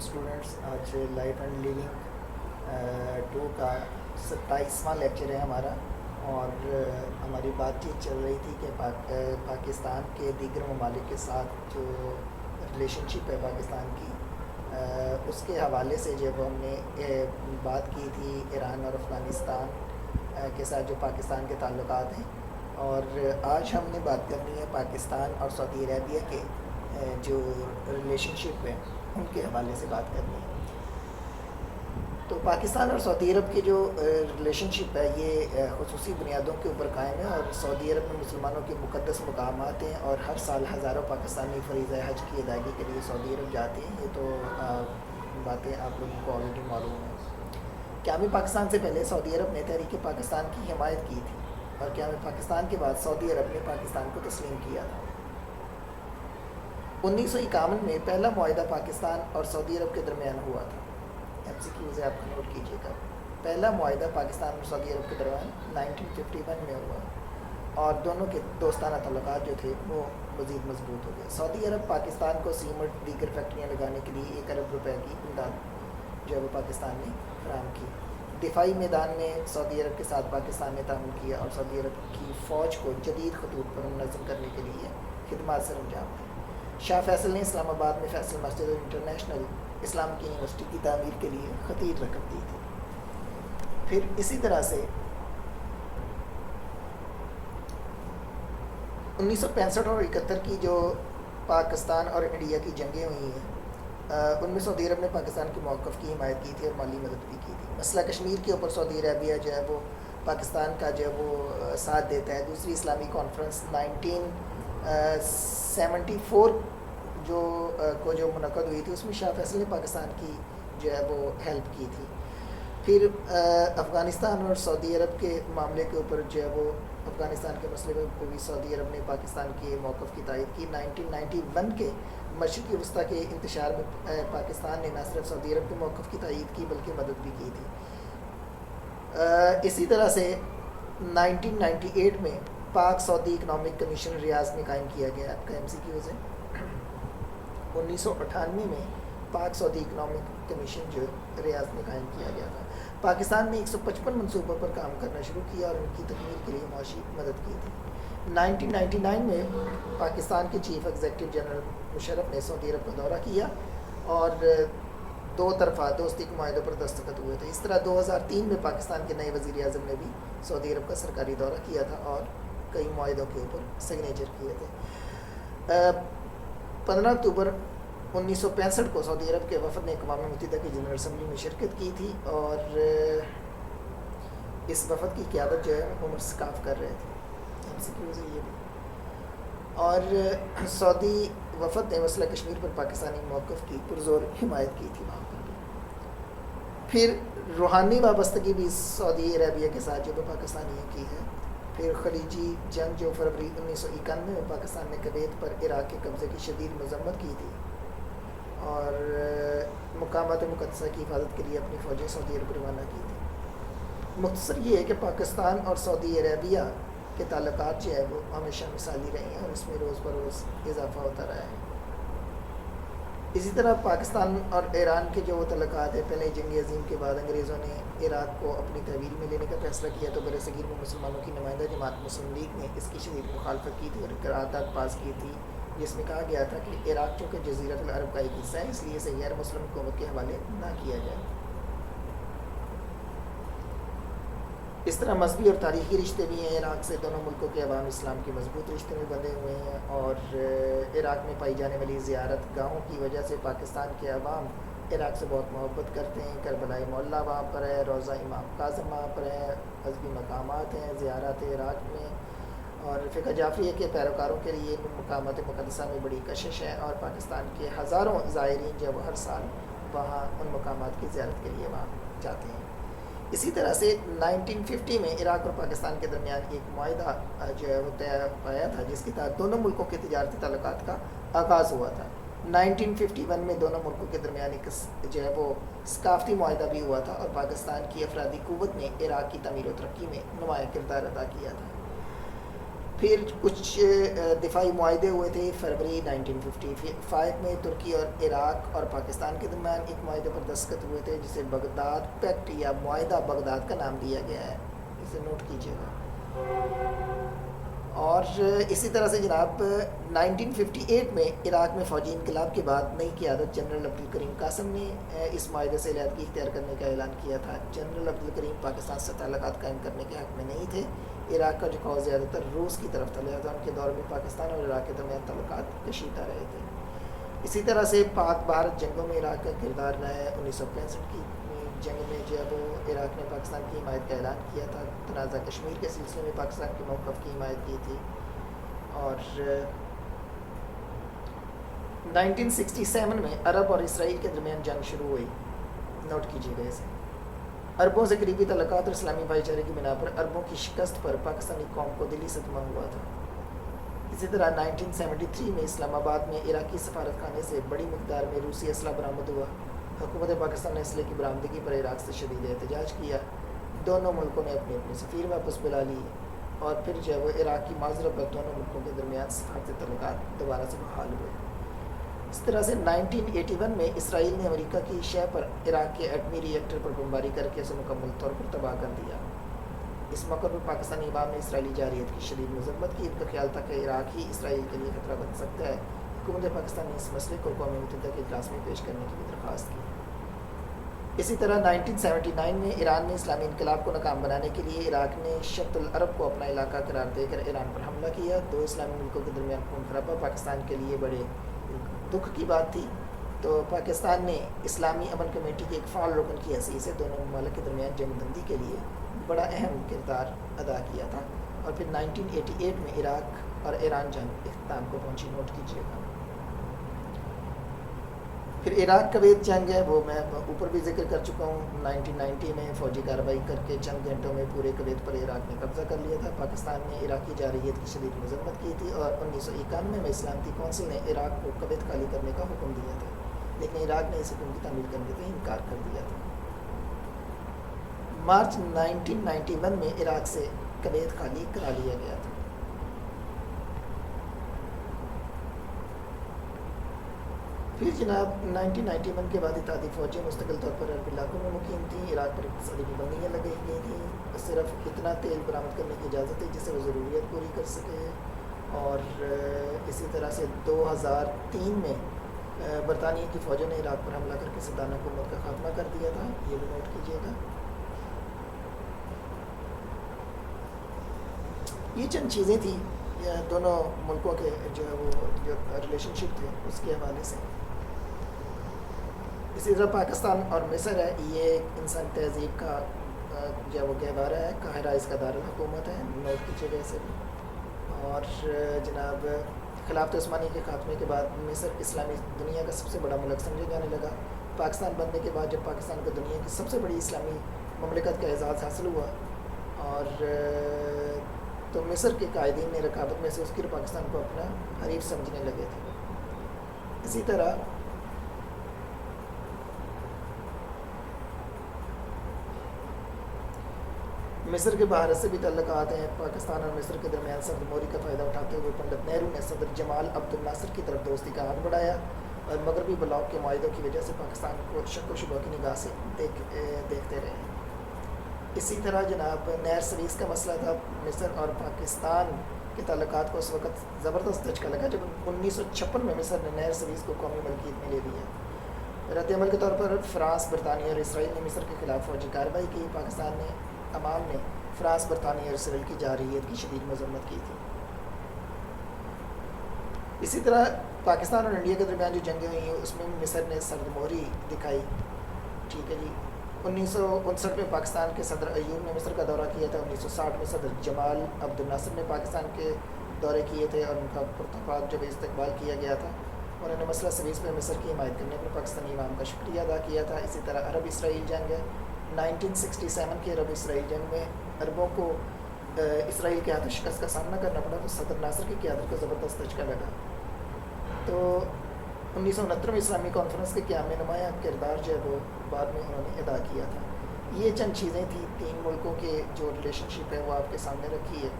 Students, آج life and living 2 کا 27واں lecture ہے ہمارا، اور ہماری بات چیت چل رہی تھی کہ پاکستان کے دیگر ممالک کے ساتھ جو ریلیشن شپ ہے پاکستان کی، اس کے حوالے سے جب ہم نے بات کی تھی ایران اور افغانستان کے ساتھ جو پاکستان کے تعلقات ہیں، اور آج ہم نے بات کرنی ہے پاکستان اور سعودی عربیہ کے جو ریلیشن شپ ہے ان کے حوالے سے بات کرنی ہے۔ تو پاکستان اور سعودی عرب کی جو ریلیشن شپ ہے یہ خصوصی بنیادوں کے اوپر قائم ہے، اور سعودی عرب میں مسلمانوں کے مقدس مقامات ہیں، اور ہر سال ہزاروں پاکستانی فریضہ حج کی ادائیگی کے لیے سعودی عرب جاتے ہیں۔ یہ تو باتیں آپ لوگوں کو آلریڈی معلوم ہیں۔ قیام پاکستان سے پہلے سعودی عرب نے تحریک پاکستان کی حمایت کی تھی، اور قیام پاکستان کے بعد سعودی عرب نے پاکستان کو تسلیم کیا تھا۔ 1951 میں پہلا معاہدہ پاکستان اور سعودی عرب کے درمیان ہوا تھا۔ ایم سی کیو سے آپ کو نوٹ کیجیے گا، پہلا معاہدہ پاکستان اور سعودی عرب کے درمیان 1951 میں ہوا، اور دونوں کے دوستانہ تعلقات جو تھے وہ مزید مضبوط ہو گئے۔ سعودی عرب پاکستان کو سیمنٹ دیگر فیکٹریاں لگانے کے لیے 1 ارب روپے کی امداد جو ہے وہ پاکستان نے فراہم کی۔ دفاعی میدان میں سعودی عرب کے ساتھ پاکستان نے تعاون کیا، اور سعودی عرب کی فوج کو جدید خطوط پر منظم کرنے کے لیے خدمات سر انجام دی۔ شاہ فیصل نے اسلام آباد میں فیصل مسجد اور انٹرنیشنل اسلامک یونیورسٹی کی تعمیر کے لیے خطیر رقم دی تھی۔ پھر اسی طرح سے 1965 اور 71 کی جو پاکستان اور انڈیا کی جنگیں ہوئی ہیں، ان میں سعودی عرب نے پاکستان کے موقف کی حمایت کی تھی اور مالی مدد بھی کی تھی۔ مسئلہ کشمیر کے اوپر سعودی عربیہ جو ہے وہ پاکستان کا جو ہے وہ ساتھ دیتا ہے۔ دوسری اسلامی کانفرنس 1974 جو منعقد ہوئی تھی، اس میں شاہ فیصل نے پاکستان کی جو ہے وہ ہیلپ کی تھی۔ پھر افغانستان اور سعودی عرب کے معاملے کے اوپر جو ہے وہ افغانستان کے مسئلے میں بھی سعودی عرب نے پاکستان کے موقف کی تائید کی۔ 1991 کے مشرقی وسطی کے انتشار میں پاکستان نے نہ صرف سعودی عرب کے موقف کی تائید کی بلکہ مدد بھی کی تھی۔ اسی طرح سے 1998 میں پاک سعودی اکنامک کمیشن ریاض میں قائم کیا گیا۔ آپ کا ایم سی کیو ہے 1998 میں پاک سعودی اکنامک کمیشن جو ریاض میں قائم کیا گیا تھا۔ پاکستان نے 155 منصوبوں پر کام کرنا شروع کیا اور ان کی تکمیل کے لیے معاشی مدد کی تھی۔ 1999 میں پاکستان کے چیف ایگزیکٹو جنرل مشرف نے سعودی عرب کا دورہ کیا، اور 2 طرفہ دوستی کے معاہدوں پر دستخط ہوئے تھے۔ اس طرح 2003 میں پاکستان کے نئے وزیر اعظم نے بھی سعودی عرب کا سرکاری دورہ کیا تھا اور کئی معاہدوں کے اوپر سگنیچر کیے تھے۔ 15 اکتوبر 1965 کو سعودی عرب کے وفد نے اقوام متحدہ کی جنرل اسمبلی میں شرکت کی تھی، اور اس وفد کی قیادت جو ہے عمر سکاف کر رہے تھے۔ ایم سی کیو سے یہ بھی، اور سعودی وفد نے مسئلہ کشمیر پر پاکستانی موقف کی پرزور حمایت کی تھی وہاں پر بھی۔ پھر روحانی وابستگی بھی سعودی عربیہ کے ساتھ جو پاکستانیوں کی ہے۔ پھر خلیجی جنگ جو فروری 1991 میں پاکستان نے کویت پر عراق کے قبضے کی شدید مذمت کی تھی، اور مقامات مقدسہ کی حفاظت کے لیے اپنی فوجیں سعودی عرب روانہ کی تھی۔ مختصر یہ ہے کہ پاکستان اور سعودی عربیہ کے تعلقات جو ہے وہ ہمیشہ مثالی رہے ہیں، اور اس میں روز بروز اضافہ ہوتا رہا ہے۔ اسی طرح پاکستان اور ایران کے جو تعلقات ہیں، پہلے جنگ عظیم کے بعد انگریزوں نے عراق کو اپنی تحویل میں لینے کا فیصلہ کیا، تو برصغیر میں مسلمانوں کی نمائندہ جماعت مسلم لیگ نے اس کی شدید مخالفت کی تھی اور قرارداد پاس کی تھی، جس میں کہا گیا تھا کہ عراق چونکہ جزیرۃ العرب کا ایک حصہ ہے، اس لیے اسے غیر مسلم حکومت کے حوالے نہ کیا جائے۔ اس طرح مذہبی اور تاریخی رشتے بھی ہیں عراق سے۔ دونوں ملکوں کے عوام اسلام کے مضبوط رشتے میں بندھے ہوئے ہیں، اور عراق میں پائی جانے والی زیارت گاہوں کی وجہ سے پاکستان کے عوام عراق سے بہت محبت کرتے ہیں۔ کربلائے مولا وہاں پر ہے، روضہ امام کاظم وہاں پر ہے، مذہبی مقامات ہیں زیارت عراق میں، اور فقہ جعفریہ کے پیروکاروں کے لیے مقامات مقدسہ میں بڑی کشش ہے، اور پاکستان کے ہزاروں زائرین جو وہ ہر سال وہاں ان مقامات کی زیارت کے لیے وہاں جاتے ہیں۔ اسی طرح سے 1950 میں عراق اور پاکستان کے درمیان ایک معاہدہ جو ہے وہ طے پایا تھا، جس کے تحت دونوں ملکوں کے تجارتی تعلقات کا آغاز ہوا تھا۔ 1951 میں دونوں ملکوں کے درمیان ایک جو ہے وہ ثقافتی معاہدہ بھی ہوا تھا، اور پاکستان کی افرادی قوت نے عراق کی تعمیر و ترقی میں نمایاں کردار ادا کیا تھا۔ پھر کچھ دفاعی معاہدے ہوئے تھے فروری 1955 میں ترکی اور عراق اور پاکستان کے درمیان ایک معاہدے پر دستخط ہوئے تھے جسے بغداد پیکٹ یا معاہدہ بغداد کا نام دیا گیا ہے، اسے نوٹ کیجیے گا۔ اور اسی طرح سے جناب 1958 میں عراق میں فوجی انقلاب کے بعد نئی قیادت جنرل عبدالکریم قاسم نے اس معاہدے سے علیحدگی اختیار کرنے کا اعلان کیا تھا۔ جنرل عبدالکریم پاکستان سے تعلقات قائم کرنے کے حق میں نہیں تھے، عراق کا جھکاؤ زیادہ تر روس کی طرف تھا، لہٰذا ان کے دور میں پاکستان اور عراق کے درمیان تعلقات کشیدہ رہے تھے۔ اسی طرح سے پاک بھارت جنگوں میں عراق کا کردار رہا ہے۔ 1965 کی جنگ میں جب عراق نے پاکستان کی حمایت کا اعلان کیا تھا، تنازع کشمیر کے سلسلے میں پاکستان کے موقف کی حمایت کی تھی۔ اور 1967 میں عرب اور اسرائیل کے درمیان جنگ شروع ہوئی، نوٹ کیجیے گا اسے۔ عربوں سے قریبی تعلقات اور اسلامی بھائی چارے کی بنا پر عربوں کی شکست پر پاکستانی قوم کو دلی صدمہ ہوا تھا۔ اسی طرح 1973 میں اسلام آباد میں عراقی سفارت خانے سے بڑی مقدار میں روسی اسلحہ برآمد ہوا۔ حکومت پاکستان نے اسلحے کی برآمدگی پر عراق سے شدید احتجاج کیا، دونوں ملکوں نے اپنے اپنے سفیر واپس بلا لیے، اور پھر جب وہ عراق کی معذرت پر دونوں ملکوں کے درمیان سفارتی تعلقات دوبارہ سے بحال ہوئے۔ اس طرح سے 1981 میں اسرائیل نے امریکہ کی شہ پر عراق کے ایٹمی ری ایکٹر پر بمباری کر کے اسے مکمل طور پر تباہ کر دیا۔ اس موقع پر پاکستانی عوام نے اسرائیلی جارحیت کی شدید مذمت کی، ان کا خیال تھا کہ عراق ہی اسرائیل کے لیے خطرہ بن سکتا ہے۔ حکومت پاکستان نے اس مسئلے کو اقوام متحدہ کے اجلاس میں پیش کرنے کی بھی درخواست کی۔ اسی طرح 1979 میں ایران نے اسلامی انقلاب کو ناکام بنانے کے لیے عراق نے شط العرب کو اپنا علاقہ قرار دے کر ایران پر حملہ کیا۔ دو اسلامی ملکوں کے درمیان خون خرابہ پاکستان کے لیے بڑے دکھ کی بات تھی، تو پاکستان نے اسلامی امن کمیٹی کے ایک فعال رکن کی حیثیت سے دونوں ممالک کے درمیان جنگ بندی کے لیے بڑا اہم کردار ادا کیا تھا۔ اور پھر 1988 میں عراق اور ایران جنگ اختتام کو پہنچی، نوٹ کیجیے گا۔ پھر عراق کویت جنگ ہے، وہ میں اوپر بھی ذکر کر چکا ہوں۔ 1990 میں فوجی کارروائی کر کے چند گھنٹوں میں پورے کویت پر عراق نے قبضہ کر لیا تھا۔ پاکستان نے عراقی جارحیت کی شدید مذمت کی تھی، اور 1991 میں سلامتی کونسل نے عراق کو کویت خالی کرنے کا حکم دیا تھا، لیکن عراق نے اس حکم کی تعمیل کرنے سے انکار کر دیا تھا۔ مارچ 1991 میں عراق سے کویت خالی کرا لیا گیا تھا۔ پھر جناب 1991 کے بعد اتحادی فوجیں مستقل طور پر عرب علاقوں میں مقیم تھیں۔ عراق پر اقتصادی پابندیاں لگائی گئی تھیں، صرف اتنا تیل برآمد کرنے کی اجازت ہے جس سے وہ ضروریات پوری کر سکے۔ اور اسی طرح سے 2003 میں برطانیہ کی فوجوں نے عراق پر حملہ کر کے صدام حکومت کا خاتمہ کر دیا تھا، یہ بھی نوٹ کیجیے گا۔ یہ چند چیزیں تھیں دونوں ملکوں کے جو ہے وہ جو ریلیشن شپ تھے اس کے حوالے سے۔ اسی طرح پاکستان اور مصر ہے، یہ انسان تہذیب کا جو وہ گہوارہ ہے، قاہرہ اس کا دارالحکومت ہے، نوٹ کیجیے گا اسے بھی۔ اور جناب خلافت عثمانی کے خاتمے کے بعد مصر اسلامی دنیا کا سب سے بڑا ملک سمجھا جانے لگا۔ پاکستان بننے کے بعد جب پاکستان کو دنیا کی سب سے بڑی اسلامی مملکت کا اعزاز حاصل ہوا، اور تو مصر کے قائدین نے رقابت محسوس کی اور پاکستان کو اپنا حریف سمجھنے لگے تھے۔ اسی طرح مصر کے بھارت سے بھی تعلقات ہیں۔ پاکستان اور مصر کے درمیان صدر موری کا فائدہ اٹھاتے ہوئے پنڈت نہرو نے صدر جمال عبد الناصر کی طرف دوستی کا ہاتھ بڑھایا، اور مغربی بلاک کے معاہدوں کی وجہ سے پاکستان کو شک و شبہ کی نگاہ سے دیکھتے رہے۔ اسی طرح جناب نہر سویس کا مسئلہ تھا۔ مصر اور پاکستان کے تعلقات کو اس وقت زبردست دھچکا لگا جب 1956 میں مصر نے نہر سویس کو قومی ملکیت میں لے لیا۔ رد عمل کے طور پر فرانس، برطانیہ اور اسرائیل نے مصر کے خلاف فوجی کارروائی کی۔ پاکستان نے عوام نے فرانس، برطانیہ اور اسرائیل کی جارحیت کی شدید مذمت کی تھی۔ اسی طرح پاکستان اور انڈیا کے درمیان جو جنگیں ہوئی ہیں اس میں مصر نے سرد موری دکھائی، ٹھیک ہے جی۔ 1959 میں پاکستان کے صدر ایوب نے مصر کا دورہ کیا تھا۔ 1960 میں صدر جمال عبد الناصر نے پاکستان کے دورے کیے تھے اور ان کا پرتپاک جب استقبال کیا گیا تھا، انہوں نے مسئلہ سویس میں مصر کی حمایت کرنے پر پاکستانی عوام کا شکریہ ادا کیا تھا۔ اسی طرح عرب اسرائیل جنگ ہے۔ 1967 کے عرب اسرائیل جنگ میں عربوں کو اسرائیل کے ہاتھوں شکست کا سامنا کرنا پڑا، تو صدر ناصر کی قیادت کو زبردست دھچکا لگا۔ تو 1969 میں اسلامی کانفرنس کے قیام میں نمایاں کردار جو ہے وہ بعد میں انہوں نے ادا کیا تھا۔ یہ چند چیزیں تھیں، تین ملکوں کے جو ریلیشن شپ ہے وہ آپ کے سامنے رکھی ہے۔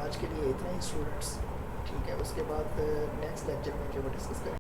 آج آج کے لیے اتنا ہی اسٹوڈنٹس. ٹھیک ہے, اس کے بعد نیکسٹ لیکچر میں جو ڈسکس کریں